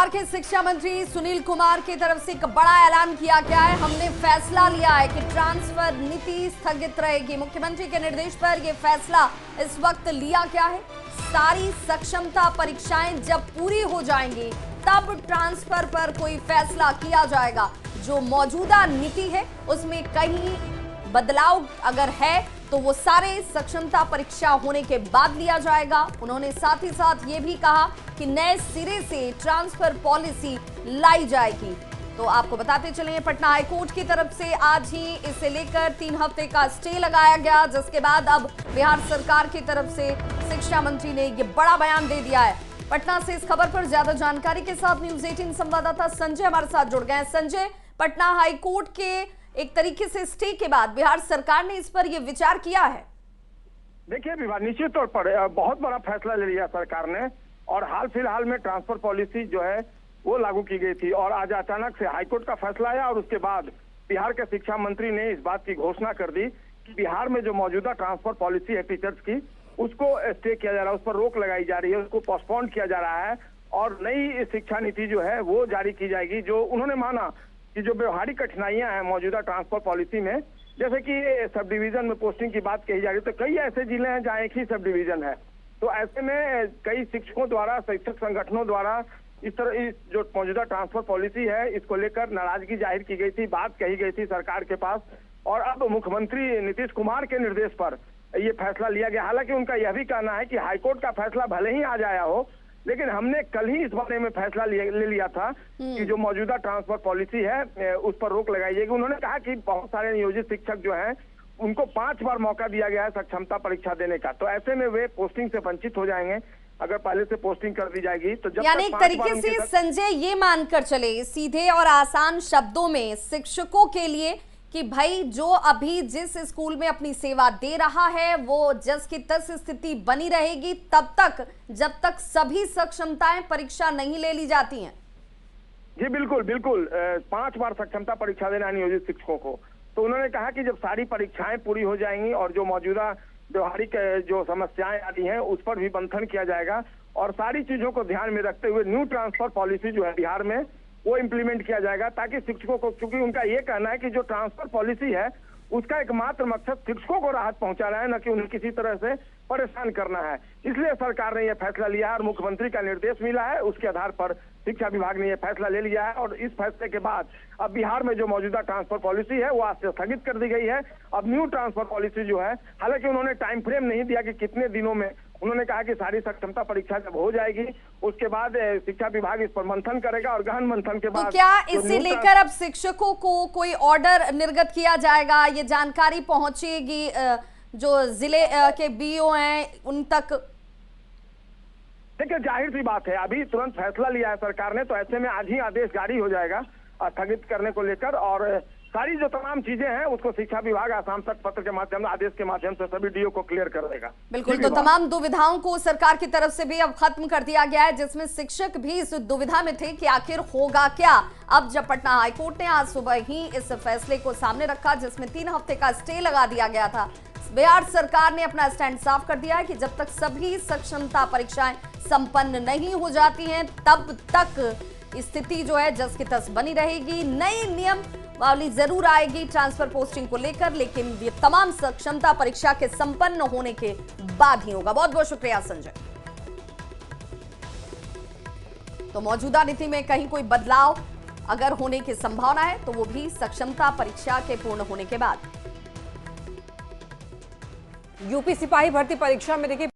बिहार के शिक्षा मंत्री सुनील कुमार की तरफ से एक बड़ा ऐलान किया गया है। हमने फैसला लिया है कि ट्रांसफर नीति स्थगित रहेगी। मुख्यमंत्री के निर्देश पर यह फैसला इस वक्त लिया गया है। सारी सक्षमता परीक्षाएं जब पूरी हो जाएंगी तब ट्रांसफर पर कोई फैसला किया जाएगा। जो मौजूदा नीति है उसमें कहीं बदलाव अगर है तो वो सारे सक्षमता परीक्षा होने के बाद लिया जाएगा। उन्होंने साथ ही साथ ये भी कहा कि नए सिरे से ट्रांसफर पॉलिसी लाई जाएगी। तो आपको बताते चलेंगे, पटना हाईकोर्ट की तरफ से आज ही इसे लेकर 3 हफ्ते का स्टे लगाया गया, जिसके बाद अब बिहार सरकार की तरफ से शिक्षा मंत्री ने ये बड़ा बयान दे दिया है। पटना से इस खबर पर ज्यादा जानकारी के साथ न्यूज 18 संवाददाता संजय हमारे साथ जुड़ गए हैं। संजय, पटना हाईकोर्ट के एक तरीके से स्टे के बाद बिहार सरकार ने इस पर यह विचार किया है। देखिए विभाग निश्चित तौर पर बहुत बड़ा फैसला ले लिया सरकार ने, और हाल फिलहाल में ट्रांसफर पॉलिसी जो है वो लागू की गई थी, और आज अचानक से हाईकोर्ट का फैसला आया और उसके बाद बिहार के शिक्षा मंत्री ने इस बात की घोषणा कर दी कि बिहार में जो मौजूदा ट्रांसफर पॉलिसी है टीचर्स की, उसको स्टे किया जा रहा है, उस पर रोक लगाई जा रही है, उसको पोस्टपोन किया जा रहा है और नई शिक्षा नीति जो है वो जारी की जाएगी। जो उन्होंने माना कि जो व्यवहारिक कठिनाइयां हैं मौजूदा ट्रांसफर पॉलिसी में, जैसे कि सब डिवीजन में पोस्टिंग की बात कही जा रही है, तो कई ऐसे जिले हैं जहाँ एक ही सब डिवीजन है, तो ऐसे में कई शिक्षकों द्वारा, शिक्षक संगठनों द्वारा इस तरह इस जो मौजूदा ट्रांसफर पॉलिसी है इसको लेकर नाराजगी जाहिर की गई थी, बात कही गई थी सरकार के पास, और अब मुख्यमंत्री नीतीश कुमार के निर्देश पर ये फैसला लिया गया। हालांकि उनका यह भी कहना है कि हाईकोर्ट का फैसला भले ही आज आया हो, लेकिन हमने कल ही इस बारे में फैसला ले लिया था कि जो मौजूदा ट्रांसफर पॉलिसी है उस पर रोक लगाई जाएगी। उन्होंने कहा कि बहुत सारे नियोजित शिक्षक जो हैं उनको 5 बार मौका दिया गया है सक्षमता परीक्षा देने का, तो ऐसे में वे पोस्टिंग से वंचित हो जाएंगे अगर पहले से पोस्टिंग कर दी जाएगी। तो जब यानी एक तरीके से संजय ये मानकर चले सीधे और आसान शब्दों में शिक्षकों के लिए कि भाई जो अभी जिस स्कूल में अपनी सेवा दे रहा है वो जस की तस स्थिति बनी रहेगी तब तक, जब तक सभी सक्षमताएं परीक्षा नहीं ले ली जाती हैं। जी बिल्कुल बिल्कुल, 5 बार सक्षमता परीक्षा देना नियोजित शिक्षकों को। तो उन्होंने कहा कि जब सारी परीक्षाएं पूरी हो जाएंगी और जो मौजूदा व्यवहारिक जो समस्याएं आती हैं उस पर भी मंथन किया जाएगा, और सारी चीजों को ध्यान में रखते हुए न्यू ट्रांसफर पॉलिसी जो है बिहार में वो इम्प्लीमेंट किया जाएगा, ताकि शिक्षकों को, क्योंकि उनका ये कहना है कि जो ट्रांसफर पॉलिसी है उसका एकमात्र मकसद शिक्षकों को राहत पहुंचाना है, न कि उन्हें किसी तरह से परेशान करना है। इसलिए सरकार ने यह फैसला लिया है और मुख्यमंत्री का निर्देश मिला है, उसके आधार पर शिक्षा विभाग ने यह फैसला ले लिया है। और इस फैसले के बाद अब बिहार में जो मौजूदा ट्रांसफर पॉलिसी है वो आज से स्थगित कर दी गई है। अब न्यू ट्रांसफर पॉलिसी जो है, हालांकि उन्होंने टाइम फ्रेम नहीं दिया कि कितने दिनों में, उन्होंने कहा कि सारी सक्षमता परीक्षा जब हो जाएगी उसके बाद शिक्षा विभाग इस पर मंथन करेगा और गहन मंथन के बाद। तो क्या इसे लेकर अब शिक्षकों को कोई ऑर्डर निर्गत किया जाएगा, ये जानकारी पहुंचेगी जो जिले के बीओ हैं उन तक? देखिए जाहिर सी बात है, अभी तुरंत फैसला लिया है सरकार ने, तो ऐसे में आज ही आदेश जारी हो जाएगा स्थगित करने को लेकर, और सारी जो तमाम चीजें हैं उसको शिक्षा विभाग आसाम तक पत्र के माध्यम, आदेश के माध्यम से सभी डीओ को क्लियर कर देगा। बिल्कुल, तो तमाम दुविधाओं को सरकार की तरफ से भी अब खत्म कर दिया गया है, जिसमें शिक्षक भी इस दुविधा में थे कि आखिर होगा क्या। अब जब पटना हाईकोर्ट ने आज सुबह ही इस फैसले को सामने रखा, जिसमें 3 हफ्ते का स्टे लगा दिया गया था, बिहार सरकार ने अपना स्टैंड साफ कर दिया है कि जब तक सभी सक्षमता परीक्षाएं संपन्न नहीं हो जाती हैं तब तक स्थिति जो है जस की तस बनी रहेगी। नई नियमावली जरूर आएगी ट्रांसफर पोस्टिंग को लेकर, लेकिन ये तमाम सक्षमता परीक्षा के संपन्न होने के बाद ही होगा। बहुत बहुत शुक्रिया संजय। तो मौजूदा नीति में कहीं कोई बदलाव अगर होने की संभावना है तो वो भी सक्षमता परीक्षा के पूर्ण होने के बाद। यूपी सिपाही भर्ती परीक्षा में देखिए